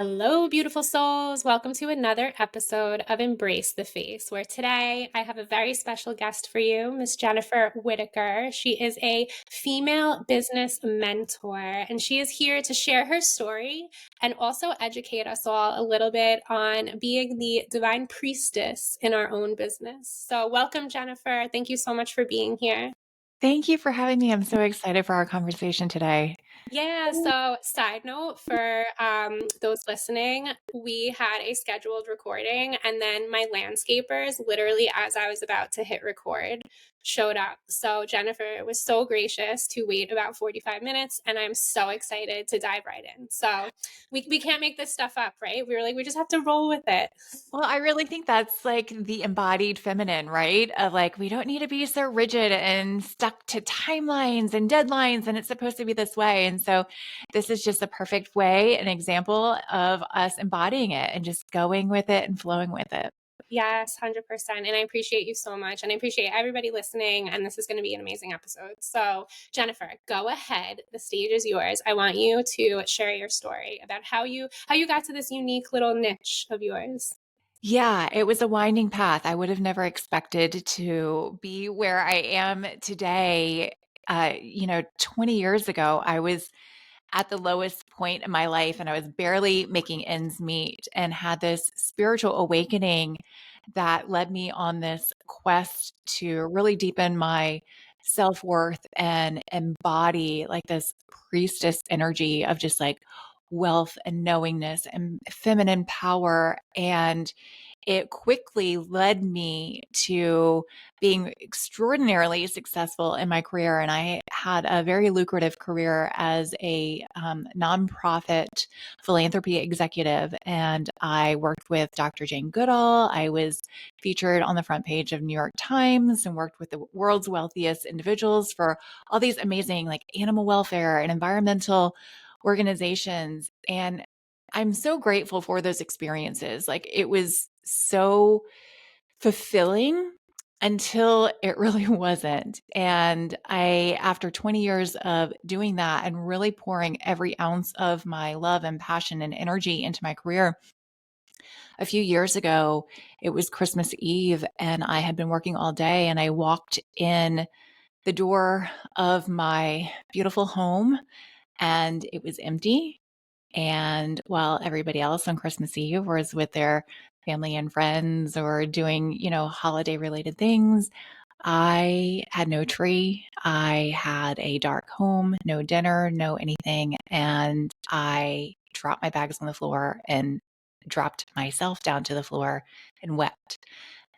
Hello, beautiful souls. Welcome to another episode of Embrace the Face, where today I have a very special guest for you, Miss Jennifer Whitaker. She is a female business mentor, and she is here to share her story and also educate us all a little bit on being the divine priestess in our own business. So, welcome, Jennifer. Thank you so much for being here. Thank you for having me. I'm so excited for our conversation today. Yeah, so side note for those listening, we had a scheduled recording, and then my landscapers, literally as I was about to hit record, showed up. So Jennifer was so gracious to wait about 45 minutes, and I'm so excited to dive right in. So we can't make this stuff up, right? We were like, we just have to roll with it. Well, I really think that's like the embodied feminine, right? Of like, we don't need to be so rigid and stuck to timelines and deadlines, and it's supposed to be this way. And so, this is just a perfect way, an example of us embodying it and just going with it and flowing with it. Yes, 100%. And I appreciate you so much. And I appreciate everybody listening. And this is going to be an amazing episode. So, Jennifer, go ahead. The stage is yours. I want you to share your story about how you got to this unique little niche of yours. Yeah, it was a winding path. I would have never expected to be where I am today. 20 years ago, I was at the lowest point in my life and I was barely making ends meet and had this spiritual awakening that led me on this quest to really deepen my self-worth and embody like this priestess energy of just like wealth and knowingness and feminine power. And it quickly led me to being extraordinarily successful in my career. And I had a very lucrative career as a nonprofit philanthropy executive. And I worked with Dr. Jane Goodall. I was featured on the front page of New York Times and worked with the world's wealthiest individuals for all these amazing like animal welfare and environmental organizations. And I'm so grateful for those experiences. Like it was so fulfilling until it really wasn't. And after 20 years of doing that and really pouring every ounce of my love and passion and energy into my career, a few years ago, it was Christmas Eve and I had been working all day and I walked in the door of my beautiful home and it was empty. And while everybody else on Christmas Eve was with their family and friends or doing, holiday related things, I had no tree. I had a dark home, no dinner, no anything. And I dropped my bags on the floor and dropped myself down to the floor and wept.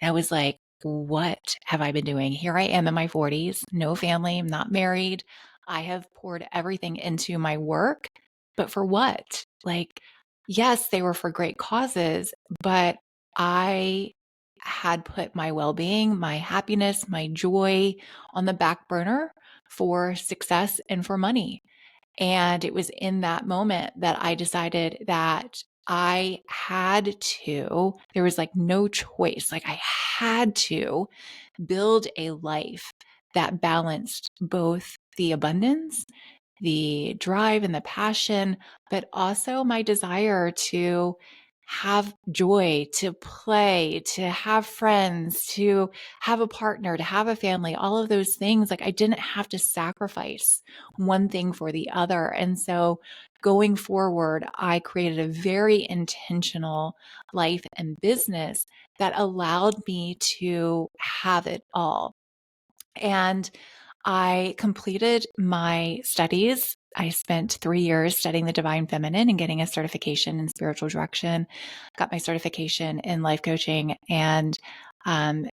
And I was like, what have I been doing? Here I am in my 40s, no family, I'm not married. I have poured everything into my work, but for what? Like, yes, they were for great causes, but I had put my well being, my happiness, my joy on the back burner for success and for money. And it was in that moment that I decided that I had to, there was like no choice. Like I had to build a life that balanced both the abundance, the drive and the passion, but also my desire to have joy, to play, to have friends, to have a partner, to have a family, all of those things. Like I didn't have to sacrifice one thing for the other. And so going forward, I created a very intentional life and business that allowed me to have it all. And I completed my studies. I spent 3 years studying the divine feminine and getting a certification in spiritual direction, got my certification in life coaching, and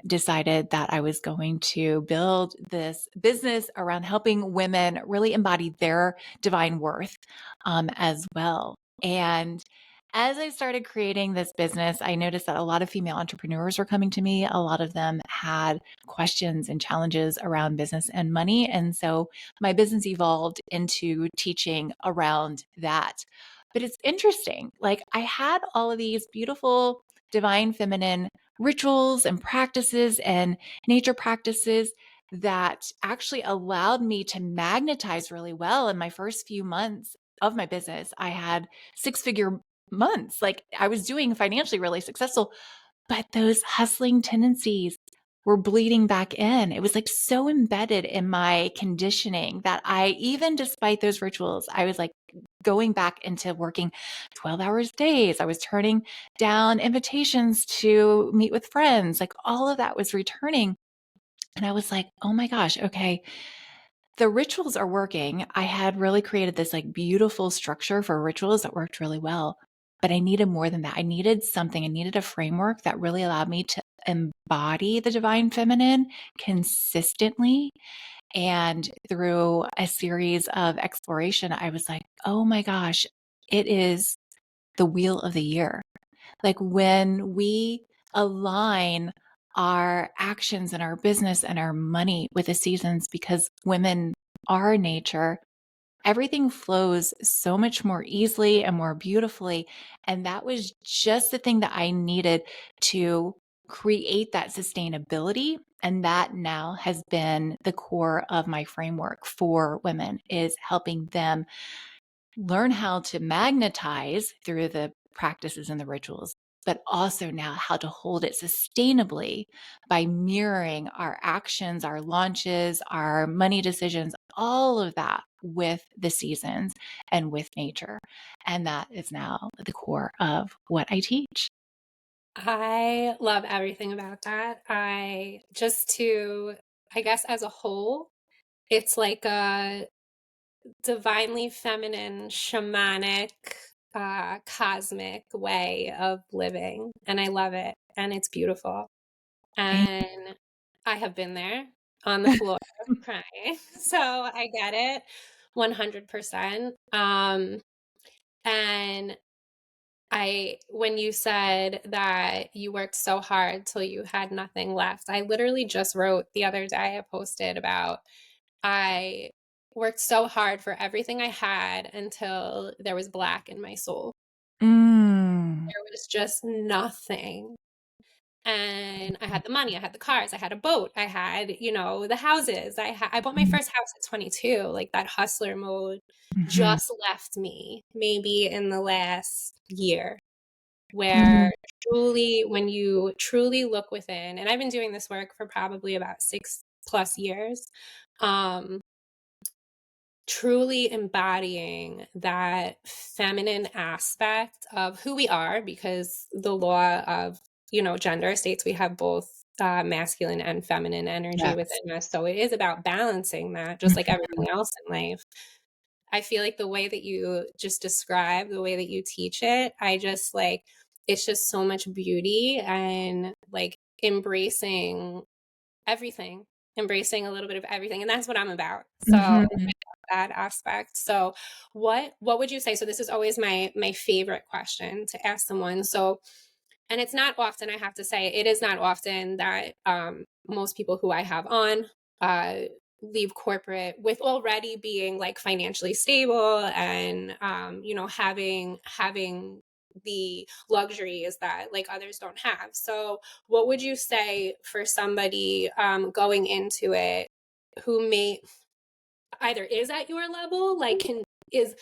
decided that I was going to build this business around helping women really embody their divine worth as well. And as I started creating this business, I noticed that a lot of female entrepreneurs were coming to me. A lot of them had questions and challenges around business and money. And so my business evolved into teaching around that. But it's interesting. Like I had all of these beautiful divine feminine rituals and practices and nature practices that actually allowed me to magnetize really well in my first few months of my business. I had six-figure months. Like I was doing financially really successful, but those hustling tendencies were bleeding back in. It was like so embedded in my conditioning that I, even despite those rituals, I was like going back into working 12 hours days. I was turning down invitations to meet with friends. Like all of that was returning. And I was like, oh my gosh, okay, the rituals are working. I had really created this like beautiful structure for rituals that worked really well, but I needed more than that. I needed something, I needed a framework that really allowed me to embody the divine feminine consistently. And through a series of exploration, I was like, oh my gosh, it is the wheel of the year. Like when we align our actions and our business and our money with the seasons, because women are nature, everything flows so much more easily and more beautifully. And that was just the thing that I needed to create that sustainability. And that now has been the core of my framework for women, is helping them learn how to magnetize through the practices and the rituals, but also now how to hold it sustainably by mirroring our actions, our launches, our money decisions, all of that with the seasons and with nature. And that is now the core of what I teach. I love everything about that. I guess as a whole, it's like a divinely feminine, shamanic, cosmic way of living. And I love it. And it's beautiful. Thank And I have been there on the floor crying. So I get it 100%. And when you said that you worked so hard till you had nothing left, I literally just wrote the other day, I posted about I worked so hard for everything I had until there was black in my soul. Mm, There was just nothing. And I had the money, I had the cars, I had a boat, I had, the houses. I bought my mm, first house at 22. Like that hustler mode mhm, just left me maybe in the last year, mm, where truly, when you truly look within, and I've been doing this work for probably about 6+ years, um, truly embodying that feminine aspect of who we are, because the law of, gender states we have both masculine and feminine energy yes. within us. So it is about balancing that, just like Mhm, everything else in life. I feel like the way that you just describe, the way that you teach it, I just like, it's just so much beauty and like embracing everything, embracing a little bit of everything. And that's what I'm about. So mhm. that aspect. So what would you say? So this is always my favorite question to ask someone. So, and it's not often, I have to say, it is not often that most people who I have on uh, leave corporate with already being like financially stable and having the luxuries that like others don't have. So what would you say for somebody going into it who may either is at your level, like can is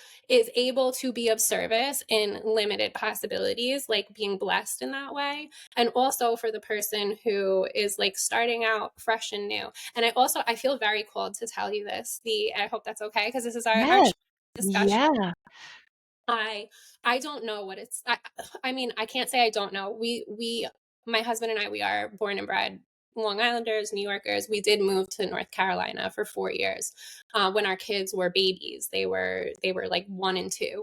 able to be of service in limited possibilities, like being blessed in that way, and also for the person who is like starting out fresh and new. And I feel very called to tell you this, the I hope that's okay, because this is our Yes. discussion. Yeah. I I don't know what it's I mean, I can't say I don't know. We my husband and I, we are born and bred Long Islanders, New Yorkers. We did move to North Carolina for 4 years when our kids were babies. They were like 1 and 2,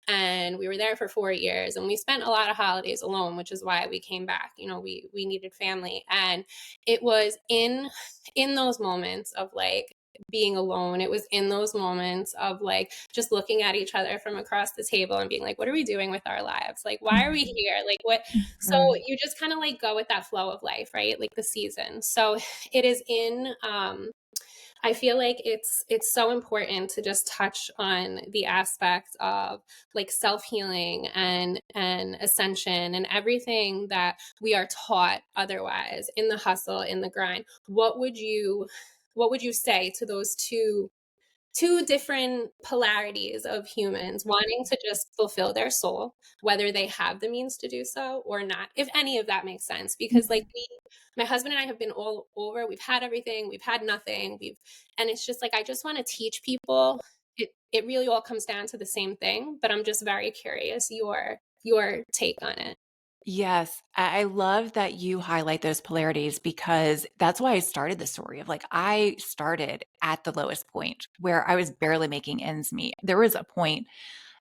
and we were there for 4 years. And we spent a lot of holidays alone, which is why we came back. We needed family, and it was in those moments of like being alone. It was in those moments of like just looking at each other from across the table and being like, what are we doing with our lives? Like, why are we Mhm, here? Like, what? So mhm. you just kind of like go with that flow of life, right? Like the season. So it is I feel like it's so important to just touch on the aspect of like self-healing and ascension and everything that we are taught otherwise in the hustle, in the grind. What would you say to those two two different polarities of humans wanting to just fulfill their soul, whether they have the means to do so or not, if any of that makes sense. Because like my husband and I have been all over, we've had everything, we've had nothing, and it's just like, I just want to teach people. It really all comes down to the same thing, but I'm just very curious your take on it. Yes, I love that you highlight those polarities because that's why I started the story of like I started at the lowest point where I was barely making ends meet. There was a point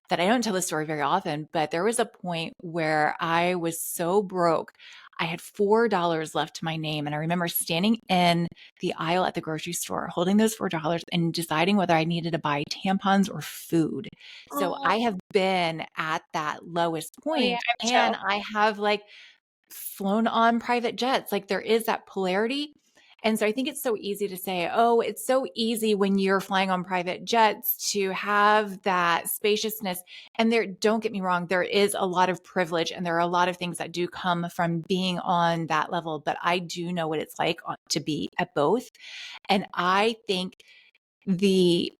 that I don't tell this story very often, but there was a point where I was so broke. I had $4 left to my name. And I remember standing in the aisle at the grocery store, holding those $4 and deciding whether I needed to buy tampons or food. So Oh, I have been at that lowest oh yeah, point, I'm and chill. I have like flown on private jets. Like there is that polarity. And so I think it's so easy to say, oh, it's so easy when you're flying on private jets to have that spaciousness. And there, don't get me wrong, there is a lot of privilege and there are a lot of things that do come from being on that level. But I do know what it's like to be at both. And I think the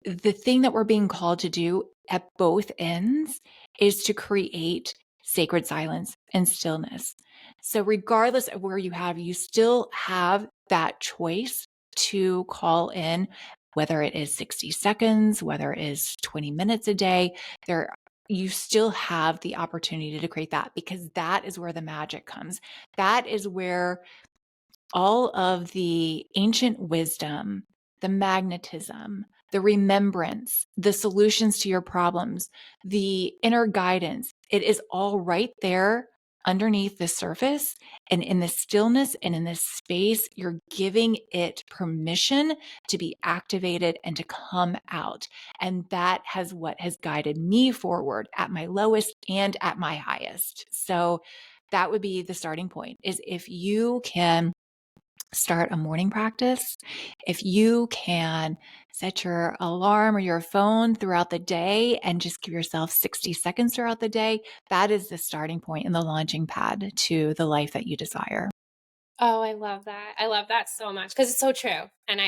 the thing that we're being called to do at both ends is to create sacred silence and stillness. So, regardless of where you still have that choice to call in, whether it is 60 seconds, whether it is 20 minutes a day, there you still have the opportunity to create that because that is where the magic comes. That is where all of the ancient wisdom, the magnetism, the remembrance, the solutions to your problems, the inner guidance, it is all right there underneath the surface. And in the stillness and in this space, you're giving it permission to be activated and to come out. And that has what has guided me forward at my lowest and at my highest. So that would be the starting point is if you can start a morning practice. If you can set your alarm or your phone throughout the day and just give yourself 60 seconds throughout the day, that is the starting point and the launching pad to the life that you desire. Oh, I love that. I love that so much because it's so true, and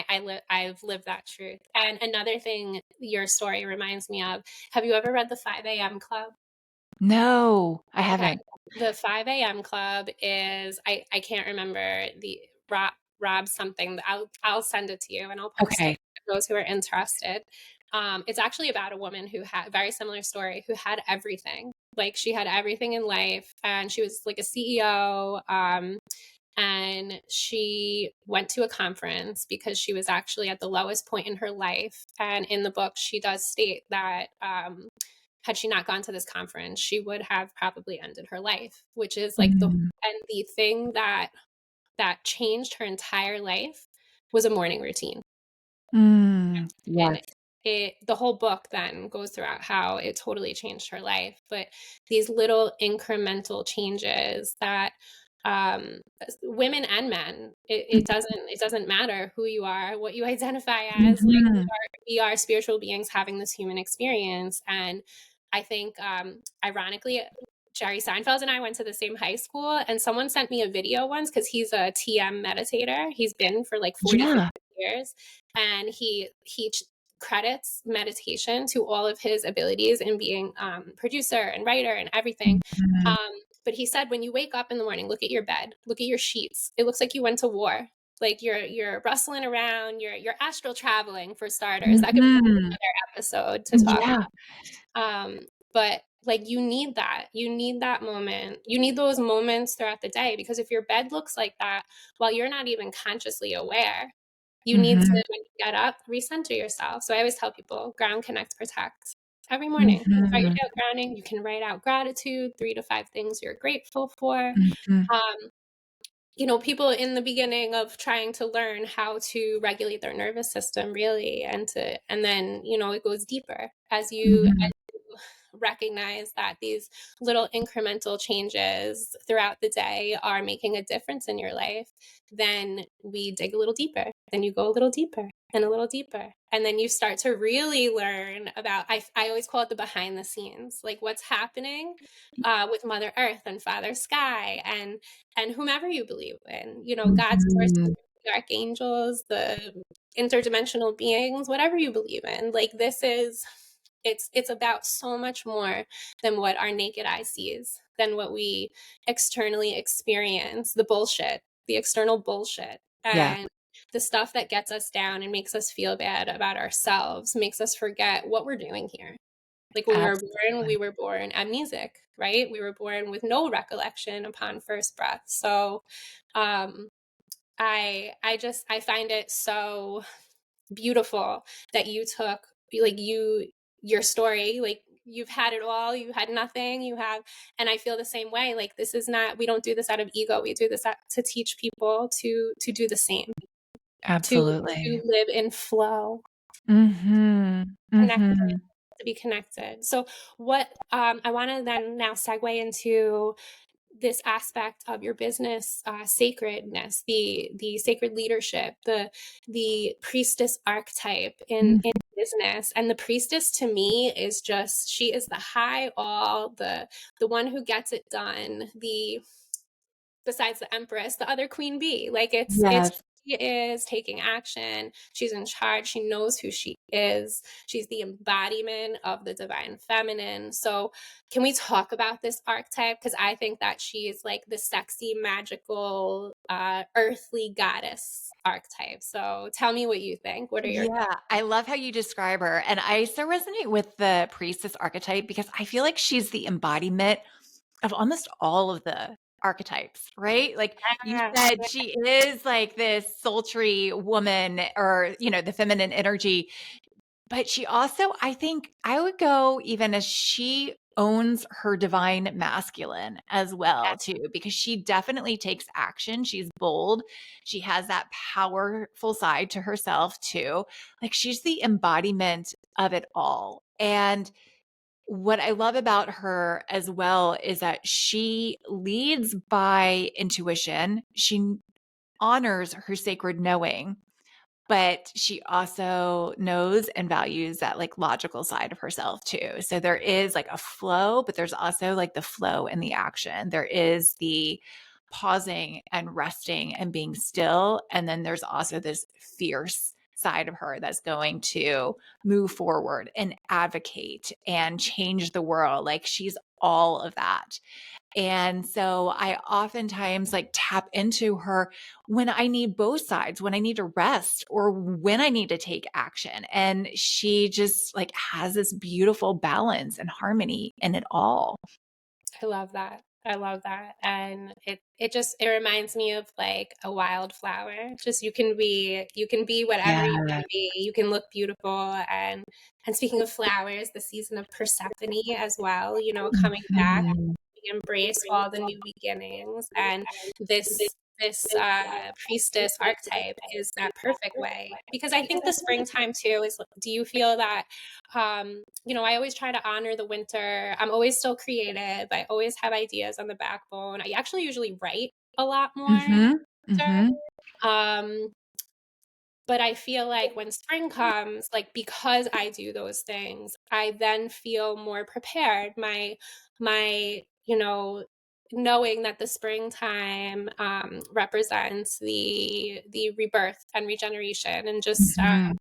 I've lived that truth. And another thing your story reminds me of, have you ever read The 5 a.m. Club? No, I Okay. haven't. The 5 a.m. Club is I can't remember the Rob something. I'll send it to you and I'll post it Okay. for those who are interested. It's actually about a woman who had very similar story, who had everything. Like she had everything in life and she was like a CEO. And she went to a conference because she was actually at the lowest point in her life. And in the book, she does state that had she not gone to this conference, she would have probably ended her life, which is like Mm, the thing that changed her entire life was a morning routine. And yes. the whole book then goes throughout how it totally changed her life. But these little incremental changes that women and men, it doesn't matter who you are, what you identify as. Like Mhm. we are spiritual beings having this human experience. And I think ironically, Jerry Seinfeld and I went to the same high school, and someone sent me a video once because he's a TM meditator. He's been for like 40, 50 Yeah. years, and he credits meditation to all of his abilities in being producer and writer and everything. Mhm. Um, but he said, when you wake up in the morning, look at your bed, look at your sheets. It looks like you went to war. Like you're rustling around, you're astral traveling for starters. That could be Mhm. another episode to talk Yeah. about. But like you need that. You need that moment. You need those moments throughout the day because if your bed looks like that while you're not even consciously aware, you need to, Mhm. when you get up, recenter yourself. So I always tell people ground, connect, protect. Every morning, you start your Mhm. day out grounding. You can write out gratitude, 3 to 5 things you're grateful for. Mhm. Um, people in the beginning of trying to learn how to regulate their nervous system really, and then, it goes deeper Mhm. as you recognize that these little incremental changes throughout the day are making a difference in your life, then we dig a little deeper. Then you go a little deeper and a little deeper. And then you start to really learn about, I always call it the behind the scenes, like what's happening with Mother Earth and Father Sky and whomever you believe in, God's sources, Mhm. the archangels, the interdimensional beings, whatever you believe in. Like this is it's about so much more than what our naked eye sees, than what we externally experience, the bullshit, the external bullshit. Yeah, And the stuff that gets us down and makes us feel bad about ourselves makes us forget what we're doing here. Like when we absolutely. were born amnesic, right? We were born with no recollection upon first breath. So um I find it so beautiful that you took, like, your story, like you've had it all, you had nothing, you have, and I feel the same way. Like this is not, we don't do this out of ego, we do this to teach people to do the same, to Absolutely. live in flow, Mhm. connect, Mhm. to be connected. So what, I want to then now segue into this aspect of your business, sacredness, the sacred leadership, the priestess archetype in Mhm. business. And the priestess to me is just, she is the high all, the one who gets it done, the, besides the empress, the other queen bee. Like it's Yes. she is taking action, she's in charge, she knows who she is, she's the embodiment of the divine feminine. So can we talk about this archetype, because I think that she is like the sexy, magical, earthly goddess archetype. So tell me what you think. What are your Yeah, thoughts? I love how you describe her. And I so resonate with the priestess archetype because I feel like she's the embodiment of almost all of the archetypes, right? Like you Yeah, said, she is like this sultry woman or, the feminine energy. But she also, I think I would go even as she owns her divine masculine as well too, because she definitely takes action. She's bold. She has that powerful side to herself too. Like she's the embodiment of it all. And what I love about her as well is that she leads by intuition. She honors her sacred knowing, but she also knows and values that like logical side of herself too. So there is like a flow, but there's also like the flow and the action. There is the pausing and resting and being still. And then there's also this fierce side of her that's going to move forward and advocate and change the world. Like she's all of that. And so I oftentimes like tap into her when I need both sides, when I need to rest or when I need to take action. And she just like has this beautiful balance and harmony in it all. I love that. I love that. And it reminds me of like a wildflower. Just you can be whatever you Yeah. can be. You can look beautiful. And speaking of flowers, the season of Persephone as well, coming back, Mhm. we embrace all the new beginnings. And this priestess archetype is that perfect way, because I think the springtime too is, do you feel that, I always try to honor the winter. I'm always still creative. I always have ideas on the backbone. I actually usually write a lot more in Mhm. winter. Mhm. Um, but I feel like when spring comes, like because I do those things, I then feel more prepared. My knowing that the springtime represents the rebirth and regeneration, and just Mhm.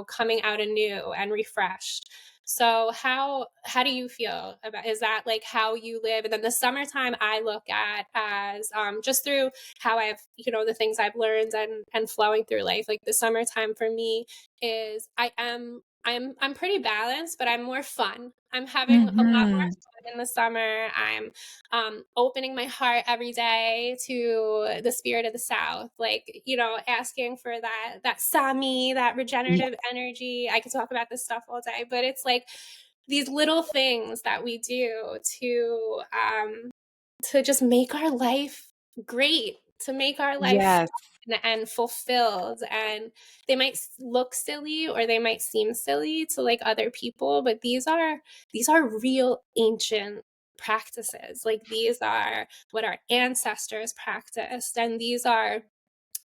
coming out anew and refreshed. So how do you feel about, is that like how you live? And then the summertime I look at as, just through how I've, the things I've learned and flowing through life. Like the summertime for me is, I'm pretty balanced, but I'm more fun. I'm having a lot more Mhm. fun in the summer. I'm opening my heart every day to the spirit of the South, like, asking for that Sami, that Yeah. regenerative energy. I could talk about this stuff all day, but it's like these little things that we do to just make our life great, to make our life Yes. fun and fulfilled. And they might look silly, or they might seem silly to like other people, but these are real ancient practices. Like these are what our ancestors practiced, and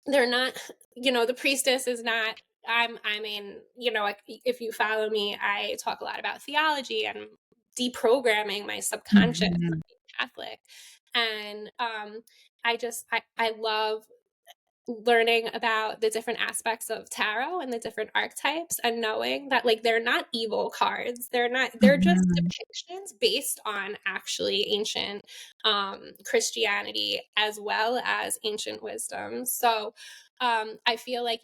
they're not, the priestess is not, I mean, like, if you follow me, I talk a lot about theology and deprogramming my subconscious, Mhm. being Catholic. And I love learning about the different aspects of tarot and the different archetypes, and knowing that like they're not evil cards. They're just Mhm. depictions based on actually ancient Christianity as well as ancient wisdom. So I feel like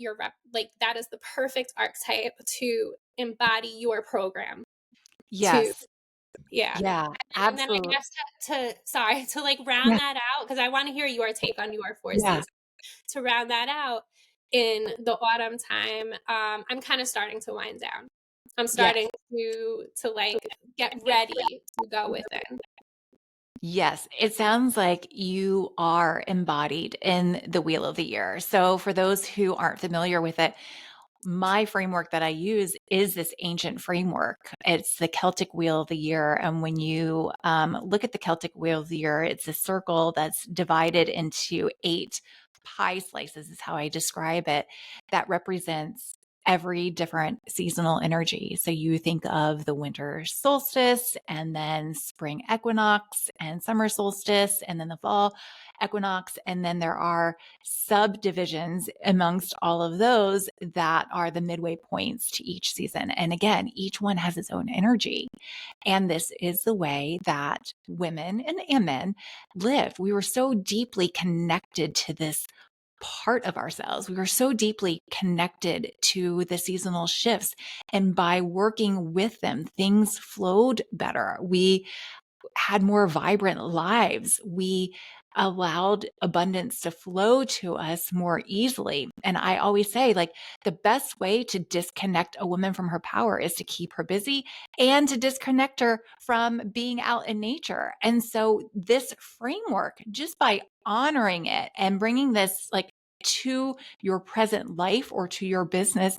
like that is the perfect archetype to embody your program to. Yes. Yeah. Yeah, And then I absolutely. guess to sorry, to like round Yeah, that out, because I want to hear your take on your four yeah, seasons. To round that out, in the autumn time, I'm kind of starting to wind down. I'm starting yes. to like get ready to go within. Yes, it sounds like you are embodied in the Wheel of the Year. So, for those who aren't familiar with it, my framework that I use is this ancient framework. It's the Celtic Wheel of the Year. And when you look at the Celtic Wheel of the Year, it's a circle that's divided into 8 pie slices, is how I describe it, that represents every different seasonal energy. So you think of the winter solstice and then spring equinox and summer solstice and then the fall equinox. And then there are subdivisions amongst all of those that are the midway points to each season. And again, each one has its own energy. And this is the way that women and men lived. We were so deeply connected to this part of ourselves. We were so deeply connected to the seasonal shifts. And by working with them, things flowed better. We had more vibrant lives. We allowed abundance to flow to us more easily. And I always say, like, the best way to disconnect a woman from her power is to keep her busy and to disconnect her from being out in nature. And so, this framework, just by honoring it and bringing this, like, to your present life or to your business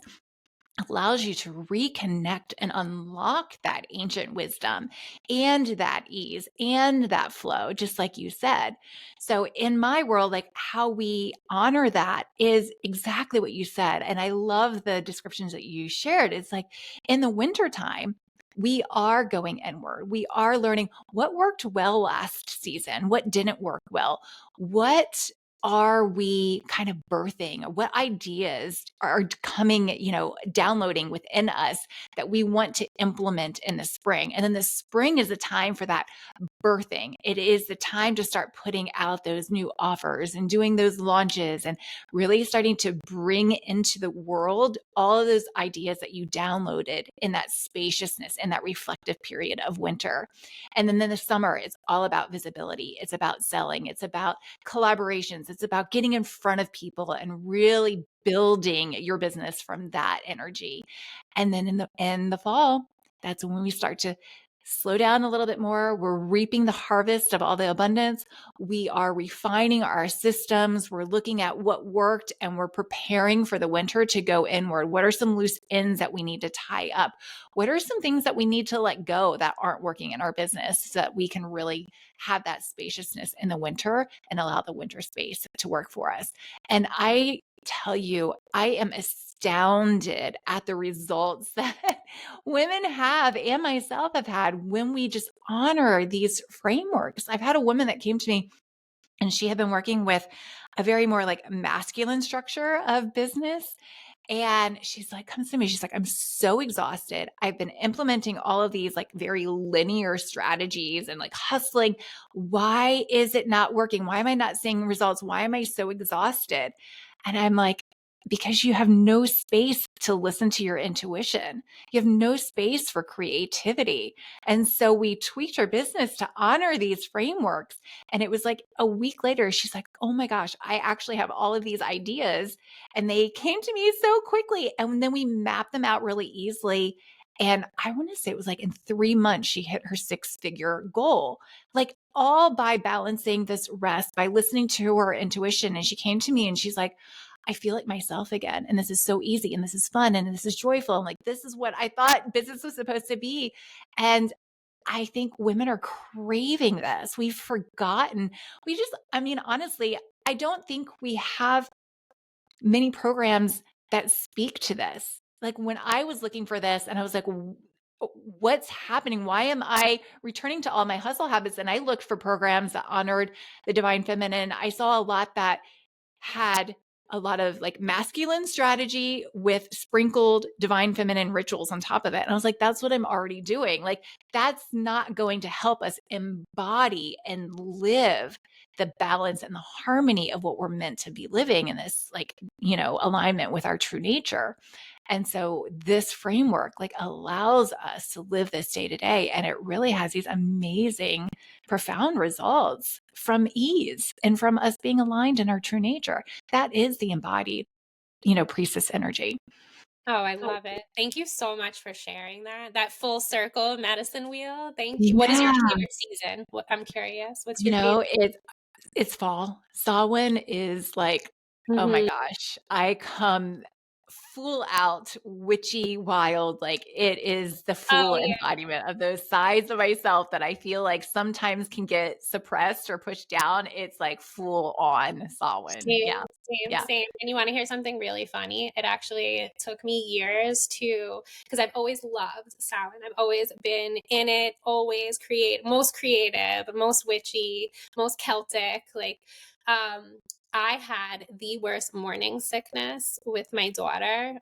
allows you to reconnect and unlock that ancient wisdom and that ease and that flow, just like you said. So, in my world, like how we honor that is exactly what you said. And I love the descriptions that you shared. It's like in the wintertime, we are going inward. We are learning what worked well last season, what didn't work well, what are we kind of birthing? What ideas are coming, downloading within us that we want to implement in the spring? And then the spring is the time for that birthing. It is the time to start putting out those new offers and doing those launches and really starting to bring into the world all of those ideas that you downloaded in that spaciousness and that reflective period of winter. And then the summer is all about visibility. It's about selling. It's about collaborations. It's about getting in front of people and really building your business from that energy. And then in the fall, that's when we start to slow down a little bit more. We're reaping the harvest of all the abundance. We are refining our systems. We're looking at what worked and we're preparing for the winter to go inward. What are some loose ends that we need to tie up? What are some things that we need to let go that aren't working in our business so that we can really have that spaciousness in the winter and allow the winter space to work for us? And I tell you, I am astounded at the results that women have and myself have had when we just honor these frameworks. I've had a woman that came to me and she had been working with a very more like masculine structure of business. And she's like, comes to me, she's like, I'm so exhausted. I've been implementing all of these like very linear strategies and like hustling. Why is it not working? Why am I not seeing results? Why am I so exhausted? And I'm like, because you have no space to listen to your intuition. You have no space for creativity. And so we tweaked our business to honor these frameworks. And it was like a week later, she's like, oh my gosh, I actually have all of these ideas and they came to me so quickly. And then we mapped them out really easily. And I want to say it was like in 3 months, she hit her 6-figure goal, like all by balancing this rest, by listening to her intuition. And she came to me and she's like, I feel like myself again. And this is so easy and this is fun and this is joyful. And like, this is what I thought business was supposed to be. And I think women are craving this. We've forgotten. I mean, honestly, I don't think we have many programs that speak to this. Like when I was looking for this and I was like, what's happening? Why am I returning to all my hustle habits? And I looked for programs that honored the divine feminine. I saw a lot that had a lot of like masculine strategy with sprinkled divine feminine rituals on top of it. And I was like, that's what I'm already doing. Like, that's not going to help us embody and live the balance and the harmony of what we're meant to be living in this, like, alignment with our true nature. And so this framework like allows us to live this day to day. And it really has these amazing, profound results from ease and from us being aligned in our true nature. That is the embodied, priestess energy. Oh, I So, love it. Thank you so much for sharing that full circle medicine wheel. Thank you. What is your yeah, favorite season? I'm curious. What's your favorite? it's fall. Samhain is like, oh my Mhm. gosh, I come full out witchy wild. Like it is the full Oh, yeah. embodiment of those sides of myself that I feel like sometimes can get suppressed or pushed down. It's like full on Samhain. Same, Yeah. same, Yeah. same. And you want to hear something really funny? It actually took me years because I've always loved Samhain. I've always been in it, always most creative, most witchy, most Celtic. I had the worst morning sickness with my daughter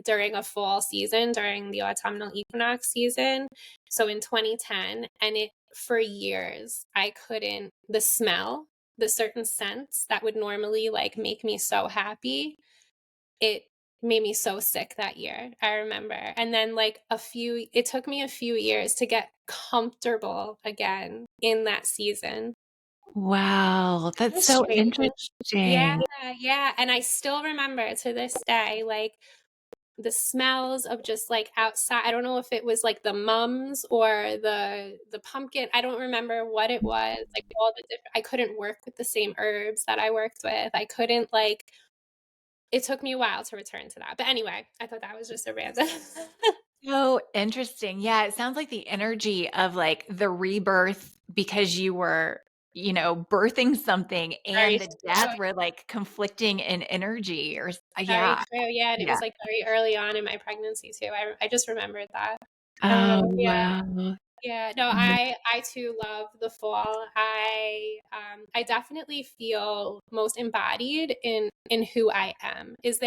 during a fall season, during the autumnal equinox season. So in 2010, and it for years, I couldn't, the certain scents that would normally like make me so happy, it made me so sick that year. I remember. And then it took me a few years to get comfortable again in that season. Wow. It That's was so strange. Yeah, interesting. yeah. And I still remember to this day, like the smells of just like outside. I don't know if it was like the mums or the pumpkin. I don't remember what it was. Like all the different, I couldn't work with the same herbs that I worked with. I couldn't like it took me a while to return to that. But anyway, I thought that was just a random. So interesting. Yeah, it sounds like the energy of like the rebirth because you were, birthing something Very and the true. death were like conflicting in energy Very yeah. true. Yeah, and it Yeah. was like very early on in my pregnancy too. I just remembered that. I Oh, remember. Yeah. wow. Yeah, no, I too love the fall. I definitely feel most embodied in who I am. Is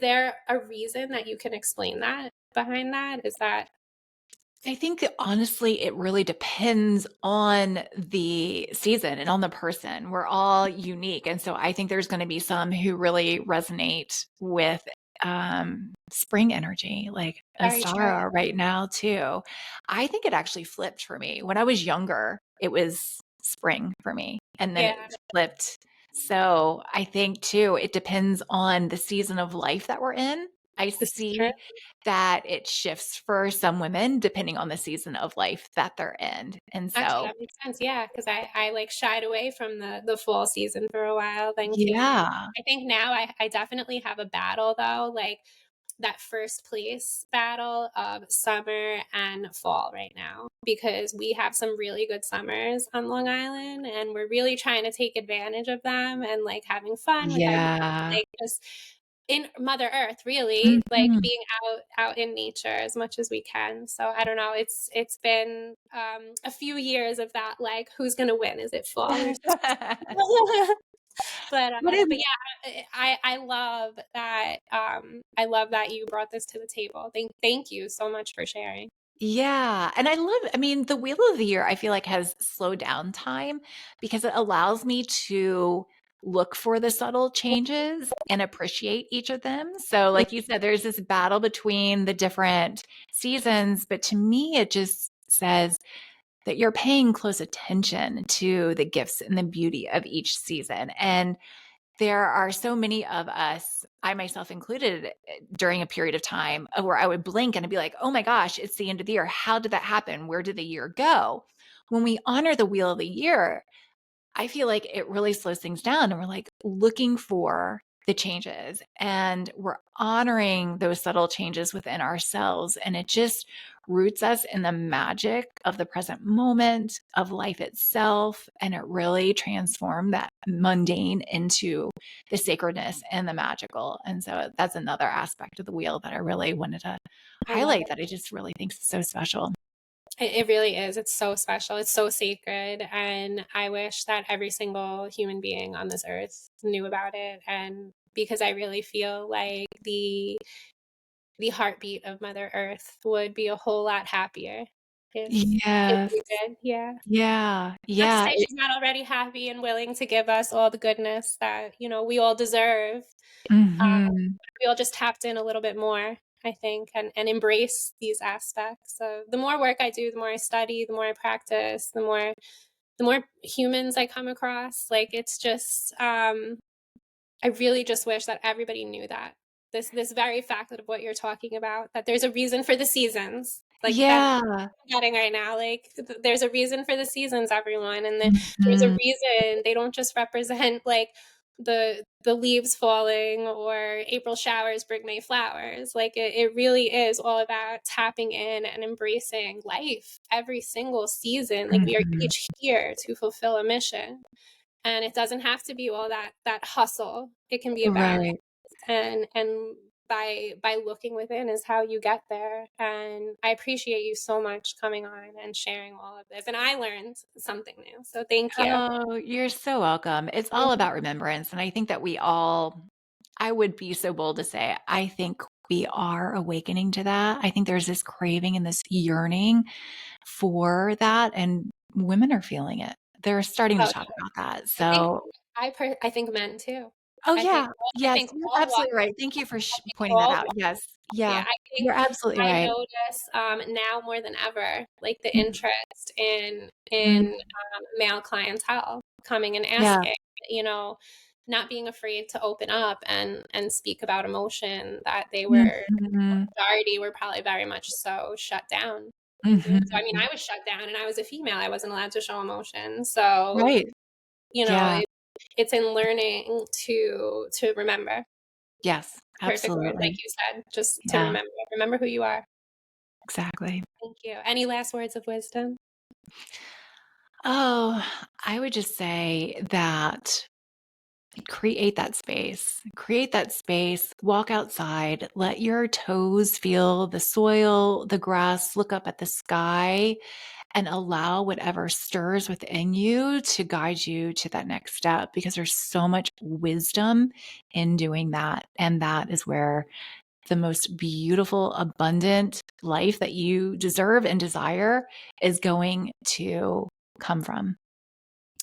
there a reason that you can explain that behind that? Is that I think that honestly, it really depends on the season and on the person. We're all unique. And so I think there's going to be some who really resonate with spring energy, like very true? Astara right now, too. I think it actually flipped for me. When I was younger, it was spring for me, and then Yeah, it flipped. So I think, too, it depends on the season of life that we're in. I this is true. see that it shifts for some women depending on the season of life that they're in. And Actually, so, that makes sense. Yeah, because I like shied away from the fall season for a while. Then came. yeah. I think now I definitely have a battle though, like that first place battle of summer and fall right now because we have some really good summers on Long Island and we're really trying to take advantage of them and like having fun with our Yeah. like just in Mother Earth, really, like Mhm. being out in nature as much as we can. So I don't know. It's been a few years of that. Like, who's gonna win? Is it fall or? What But am yeah, I love that. I love that you brought this to the table. Thank you so much for sharing. Yeah, and I mean, the Wheel of the Year, I feel like has slowed down time because it allows me to look for the subtle changes and appreciate each of them. So, like you said, there's this battle between the different seasons, but to me, it just says that you're paying close attention to the gifts and the beauty of each season. And there are so many of us, I myself included, during a period of time where I would blink and I'd be like, oh my gosh, it's the end of the year. How did that happen? Where did the year go? When we honor the wheel of the year, I feel like it really slows things down and we're like looking for the changes and we're honoring those subtle changes within ourselves. And it just roots us in the magic of the present moment of life itself. And it really transformed that mundane into the sacredness and the magical. And so that's another aspect of the wheel that I really wanted to I love highlight that I just really think is so special. it really is. It's so special. It's so sacred. And I wish that every single human being on this earth knew about it and because I really feel like the heartbeat of Mother Earth would be a whole lot happier if Yes. we did. Yeah. Yeah. Not to Yeah. say she's not already happy and willing to give us all the goodness that, we all deserve. Mhm. We all just tapped in a little bit more, I think, and embrace these aspects. So the more work I do, the more I study, the more I practice, the more humans I come across. Like it's just I really just wish that everybody knew that. This very fact of what you're talking about, that there's a reason for the seasons. Like that's Yeah. getting right now. Like there's a reason for the seasons, everyone, and there's a Mhm. reason they don't just represent like the leaves falling or April showers bring May flowers. Like it really is all about tapping in and embracing life every single season. Like we are Mhm. each here to fulfill a mission, and it doesn't have to be all that hustle. It can be a balance, Right. and by looking within is how you get there. And I appreciate you so much coming on and sharing all of this, and I learned something new, so thank you. Oh, you're so welcome. It's all about remembrance, and I think that I would be so bold to say, I think we are awakening to that. I think there's this craving and this yearning for that, and women are feeling it. They're starting to Oh, talk about that. I think So I think men too. oh, I think yeah. I Yes, think you're all walks absolutely right. Thank you for I think pointing that all out. Yes. Yeah, Yeah. I think You're absolutely I right. notice, now more than ever, like, the Mhm. interest in, Mhm. male clientele coming and Yeah. asking, you know, not being afraid to open up and speak about emotion that they were Mhm. majority were probably very much so shut down into. So, I mean, Mhm. I was shut down and I was a female, I wasn't allowed to show emotion. So, Right. you know, Yeah. it's in learning to remember. Yes, Perfect word, like absolutely. you said, just to Yeah, remember who you are. exactly. Thank you. Any last words of wisdom? Oh, I would just say that create that space. Create that space, walk outside, let your toes feel the soil, the grass, look up at the sky, and allow whatever stirs within you to guide you to that next step because there's so much wisdom in doing that. And that is where the most beautiful, abundant life that you deserve and desire is going to come from.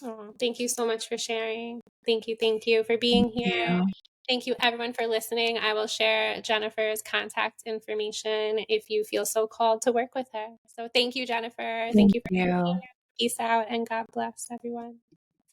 Oh, thank you so much for sharing. Thank you for Thank being here. you. Thank you everyone for listening. I will share Jennifer's contact information if you feel so called to work with her. So thank you, Jennifer. Thank Thank you for you. peace out and God bless everyone.